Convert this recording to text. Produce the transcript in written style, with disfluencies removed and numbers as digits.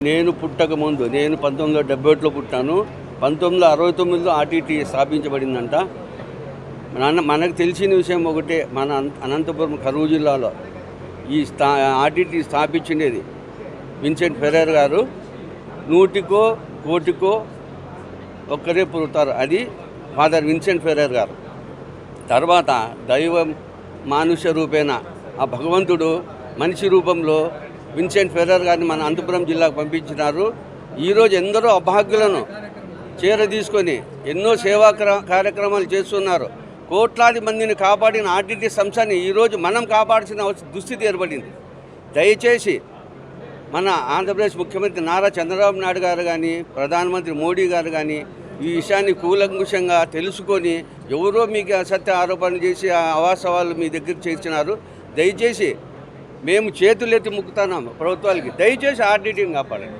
నేను పుట్టకముందు నేను 1971లో పుట్టాను. 1969లో ఆర్టీటీ స్థాపించబడిందంట. మనకు తెలిసిన విషయం ఒకటే, మన అనంతపురం కరూరు జిల్లాలో ఈ ఆర్టీటీ స్థాపించినది విన్సెంట్ ఫెర్రర్ గారు. 100కో కోటికో ఒక్కరే పుడతారు, అది ఫాదర్ విన్సెంట్ ఫెర్రర్ గారు. తర్వాత దైవం మానుష రూపేణ ఆ భగవంతుడు మనిషి రూపంలో విన్సెంట్ ఫెర్రర్ గారిని మన అనంతపురం జిల్లాకు పంపించినారు. ఈరోజు ఎందరో అభాగ్యులను తీసుకొని ఎన్నో సేవా కార్యక్రమాలు చేస్తున్నారు. కోట్లాది మందిని కాపాడిన ఆర్టీటీ సంస్థని ఈరోజు మనం కాపాడాల్సిన దుస్థితి ఏర్పడింది. దయచేసి మన ఆంధ్రప్రదేశ్ ముఖ్యమంత్రి నారా చంద్రబాబు నాయుడు గారు కానీ, ప్రధానమంత్రి మోడీ గారు కానీ ఈ విషయాన్ని కూలంకుషంగా తెలుసుకొని, ఎవరో మీకు అసత్య ఆరోపణలు చేసి ఆ అవాస్తవాలు మీ దగ్గరికి చేర్చినారు. దయచేసి మేము చేతులెత్తి ముక్కుతున్నాము ప్రభుత్వాలకి, దయచేసి ఆర్టీటీని కాపాడండి.